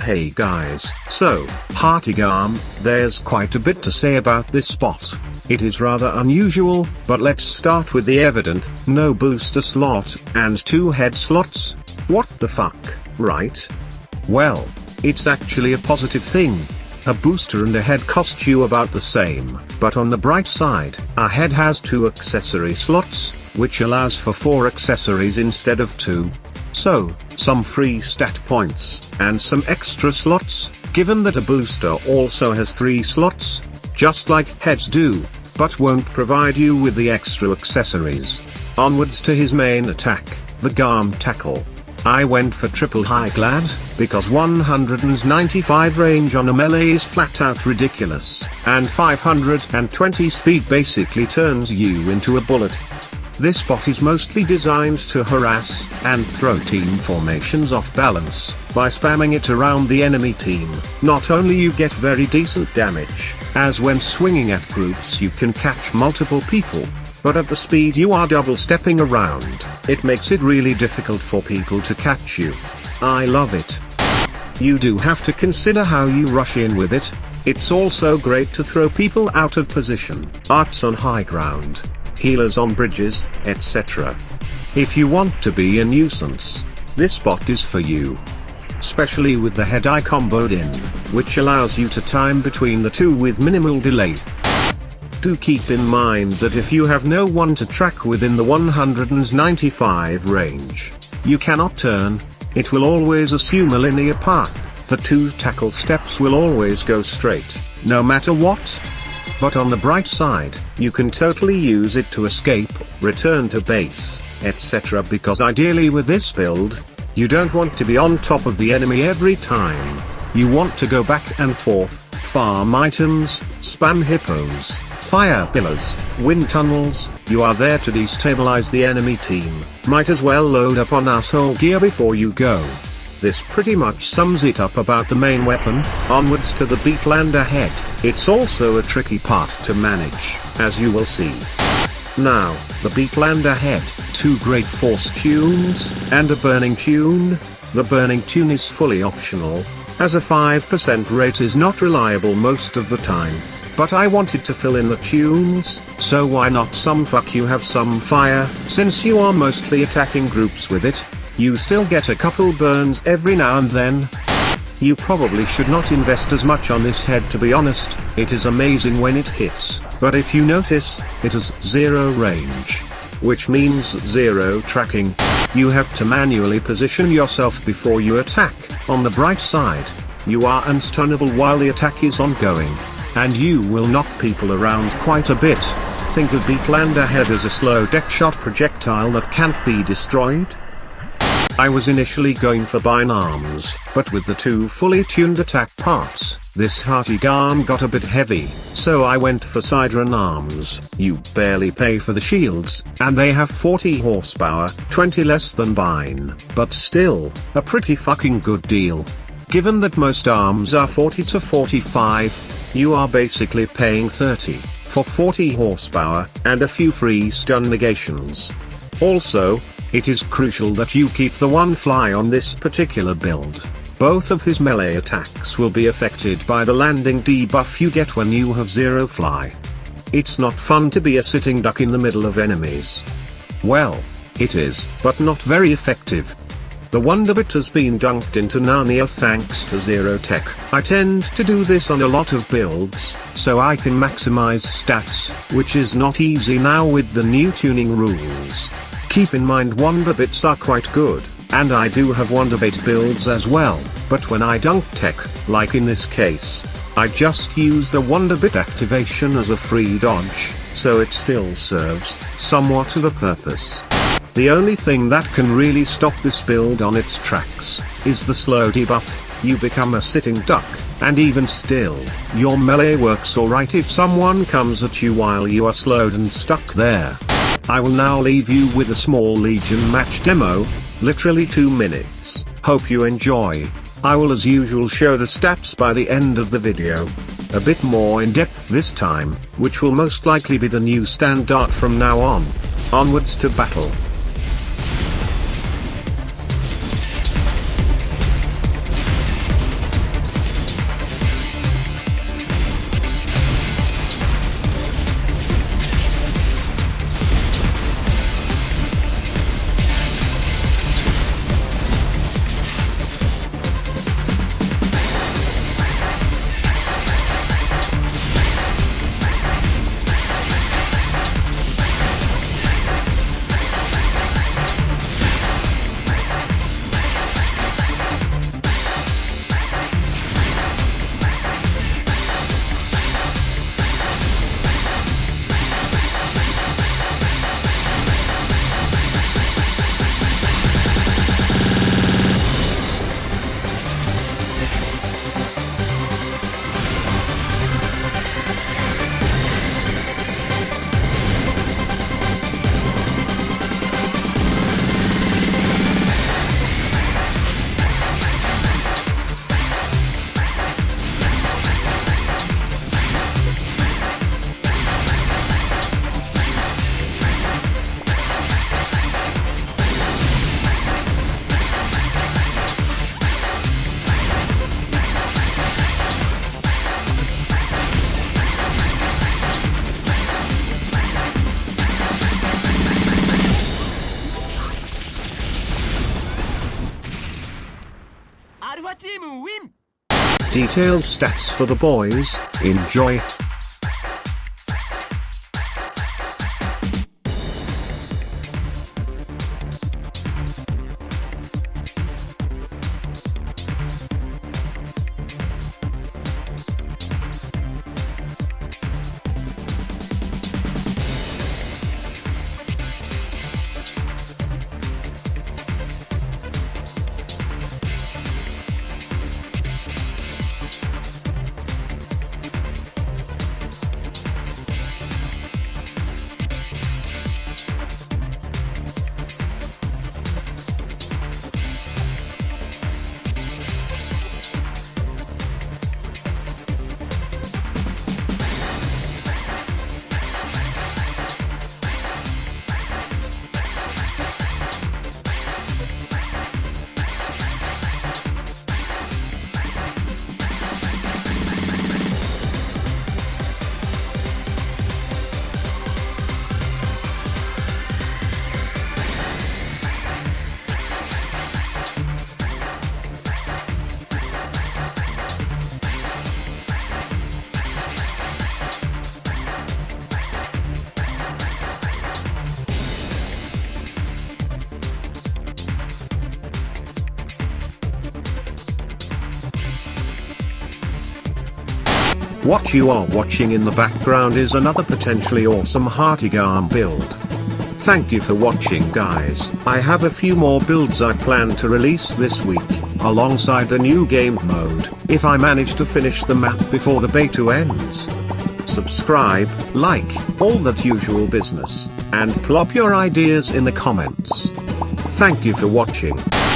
Hey guys, so, Hatigarm, there's quite a bit to say about this spot. It is rather unusual, but let's start with the evident: no booster slot, and 2 head slots. What the fuck, right? Well, it's actually a positive thing. A booster and a head cost you about the same, but on the bright side, a head has 2 accessory slots, which allows for 4 accessories instead of 2. So, some free stat points, and some extra slots, given that a booster also has 3 slots, just like heads do, but won't provide you with the extra accessories. Onwards to his main attack, the Garm Tackle. I went for triple high glad, because 195 range on a melee is flat out ridiculous, and 520 speed basically turns you into a bullet. This bot is mostly designed to harass and throw team formations off balance. By spamming it around the enemy team, not only you get very decent damage, as when swinging at groups you can catch multiple people, but at the speed you are double stepping around, it makes it really difficult for people to catch you. I love it. You do have to consider how you rush in with it. It's also great to throw people out of position, arts on high ground, healers on bridges, etc. If you want to be a nuisance, this bot is for you. Especially with the head I comboed in, which allows you to time between the 2 with minimal delay. Do keep in mind that if you have no one to track within the 195 range, you cannot turn. It will always assume a linear path. The 2 tackle steps will always go straight, no matter what. But on the bright side, you can totally use it to escape, return to base, etc. because ideally with this build, you don't want to be on top of the enemy every time. You want to go back and forth, farm items, spam hippos, fire pillars, wind tunnels. You are there to destabilize the enemy team. Might as well load up on asshole gear before you go. This pretty much sums it up about the main weapon. Onwards to the Beatland ahead. It's also a tricky part to manage, as you will see. Now, the Beatland ahead, 2 great force tunes, and a burning tune. The burning tune is fully optional, as a 5% rate is not reliable most of the time. But I wanted to fill in the tunes, so why not some fuck you have some fire. Since you are mostly attacking groups with it, you still get a couple burns every now and then. You probably should not invest as much on this head, to be honest. It is amazing when it hits, but if you notice, it has 0 range, which means 0 tracking. You have to manually position yourself before you attack. On the bright side, you are unstunnable while the attack is ongoing, and you will knock people around quite a bit. Think of Beatland ahead as a slow deck shot projectile that can't be destroyed. I was initially going for Bind Arms, but with the 2 fully tuned attack parts, this Hatigarm got a bit heavy, so I went for Sideron Arms. You barely pay for the shields, and they have 40 horsepower, 20 less than Bind, but still, a pretty fucking good deal. Given that most arms are 40 to 45, you are basically paying 30 for 40 horsepower, and a few free stun negations. Also, it is crucial that you keep the 1 fly on this particular build. Both of his melee attacks will be affected by the landing debuff you get when you have 0 fly. It's not fun to be a sitting duck in the middle of enemies. Well, it is, but not very effective. The Wonderbit has been dunked into Narnia thanks to 0 tech. I tend to do this on a lot of builds, so I can maximize stats, which is not easy now with the new tuning rules. Keep in mind Wonderbits are quite good, and I do have Wonderbait builds as well, but when I dunk tech, like in this case, I just use the Wonderbit activation as a free dodge, so it still serves somewhat of a purpose. The only thing that can really stop this build on its tracks is the slow debuff. You become a sitting duck, and even still, your melee works alright if someone comes at you while you are slowed and stuck there. I will now leave you with a small Legion match demo, literally 2 minutes. Hope you enjoy. I will as usual show the stats by the end of the video. A bit more in depth this time, which will most likely be the new standard from now on. Onwards to battle. Detailed stats for the boys, enjoy. What you are watching in the background is another potentially awesome Hatigarm build. Thank you for watching, guys. I have a few more builds I plan to release this week, alongside the new game mode, if I manage to finish the map before the beta ends. Subscribe, like, all that usual business, and plop your ideas in the comments. Thank you for watching.